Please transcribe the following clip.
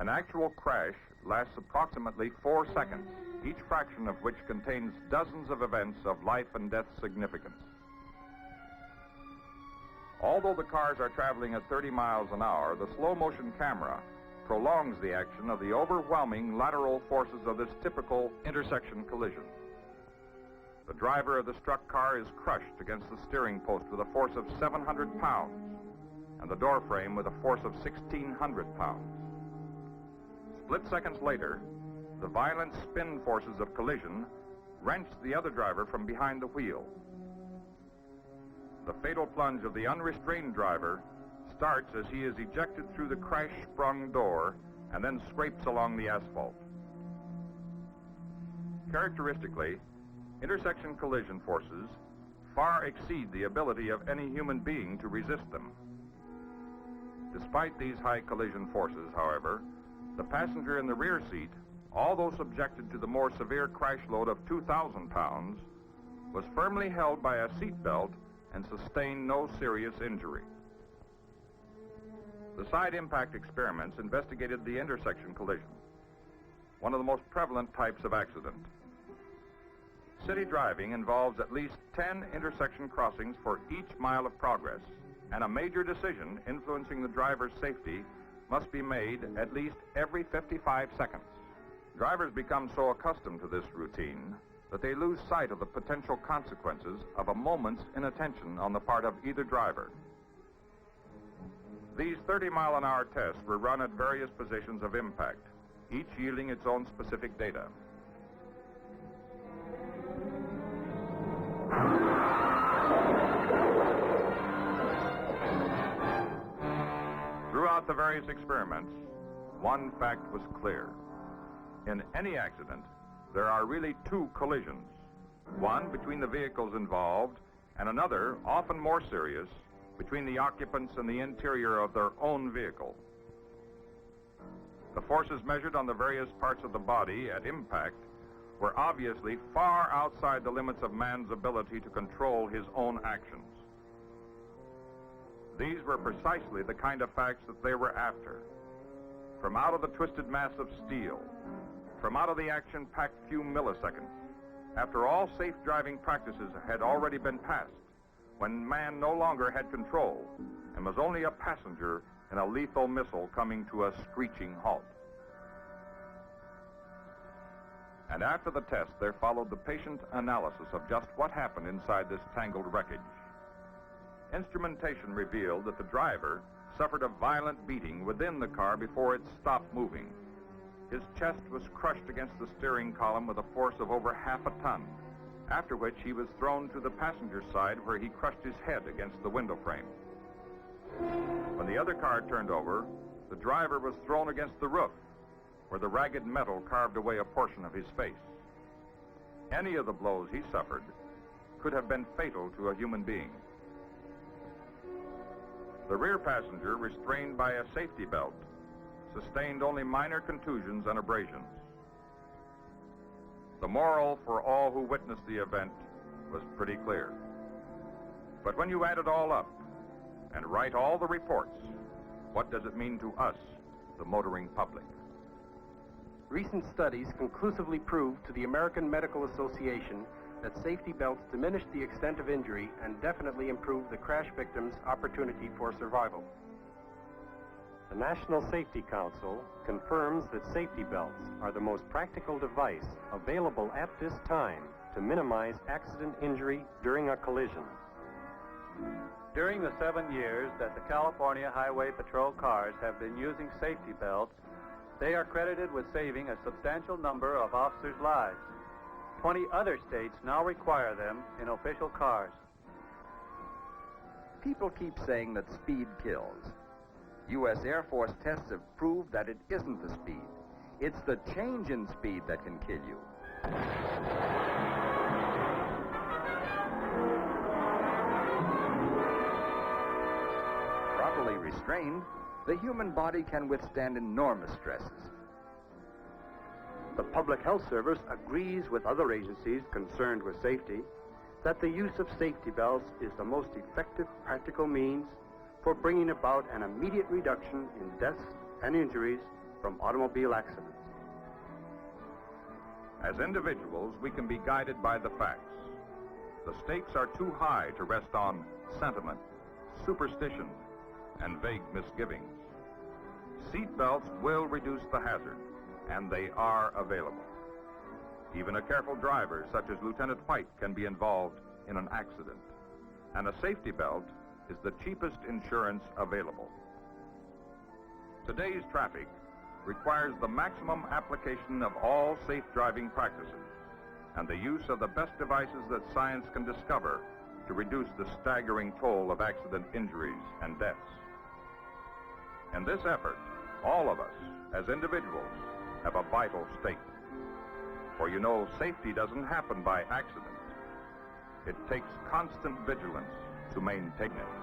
An actual crash lasts approximately 4 seconds, each fraction of which contains dozens of events of life and death significance. Although the cars are traveling at 30 miles an hour, the slow-motion camera prolongs the action of the overwhelming lateral forces of this typical intersection collision. The driver of the struck car is crushed against the steering post with a force of 700 pounds and the door frame with a force of 1,600 pounds. Split seconds later, the violent spin forces of collision wrenched the other driver from behind the wheel. The fatal plunge of the unrestrained driver starts as he is ejected through the crash-sprung door and then scrapes along the asphalt. Characteristically, intersection collision forces far exceed the ability of any human being to resist them. Despite these high collision forces, however, the passenger in the rear seat, although subjected to the more severe crash load of 2,000 pounds, was firmly held by a seat belt and sustained no serious injury. The side impact experiments investigated the intersection collision, one of the most prevalent types of accident. City driving involves at least 10 intersection crossings for each mile of progress, and a major decision influencing the driver's safety must be made at least every 55 seconds. Drivers become so accustomed to this routine that they lose sight of the potential consequences of a moment's inattention on the part of either driver. These 30-mile-an-hour tests were run at various positions of impact, each yielding its own specific data. Throughout the various experiments, one fact was clear. In any accident, there are really two collisions, one between the vehicles involved and another, often more serious, between the occupants and the interior of their own vehicle. The forces measured on the various parts of the body at impact were obviously far outside the limits of man's ability to control his own actions. These were precisely the kind of facts that they were after. From out of the twisted mass of steel, from out of the action-packed few milliseconds, after all safe driving practices had already been passed, when man no longer had control and was only a passenger in a lethal missile coming to a screeching halt. And after the test, there followed the patient analysis of just what happened inside this tangled wreckage. Instrumentation revealed that the driver suffered a violent beating within the car before it stopped moving. His chest was crushed against the steering column with a force of over half a ton, after which he was thrown to the passenger side where he crushed his head against the window frame. When the other car turned over, the driver was thrown against the roof, where the ragged metal carved away a portion of his face. Any of the blows he suffered could have been fatal to a human being. The rear passenger, restrained by a safety belt, sustained only minor contusions and abrasions. The moral for all who witnessed the event was pretty clear. But when you add it all up and write all the reports, what does it mean to us, the motoring public? Recent studies conclusively proved to the American Medical Association that safety belts diminish the extent of injury and definitely improve the crash victim's opportunity for survival. The National Safety Council confirms that safety belts are the most practical device available at this time to minimize accident injury during a collision. During the 7 years that the California Highway Patrol cars have been using safety belts, they are credited with saving a substantial number of officers' lives. 20 other states now require them in official cars. People keep saying that speed kills. U.S. Air Force tests have proved that it isn't the speed. It's the change in speed that can kill you. Properly restrained, the human body can withstand enormous stresses. The Public Health Service agrees with other agencies concerned with safety that the use of safety belts is the most effective practical means for bringing about an immediate reduction in deaths and injuries from automobile accidents. As individuals, we can be guided by the facts. The stakes are too high to rest on sentiment, superstition, and vague misgivings. Seat belts will reduce the hazard, and they are available. Even a careful driver, such as Lieutenant White, can be involved in an accident. And a safety belt is the cheapest insurance available. Today's traffic requires the maximum application of all safe driving practices and the use of the best devices that science can discover to reduce the staggering toll of accident injuries and deaths. In this effort, all of us, as individuals, have a vital stake. For you know, safety doesn't happen by accident. It takes constant vigilance to maintain it.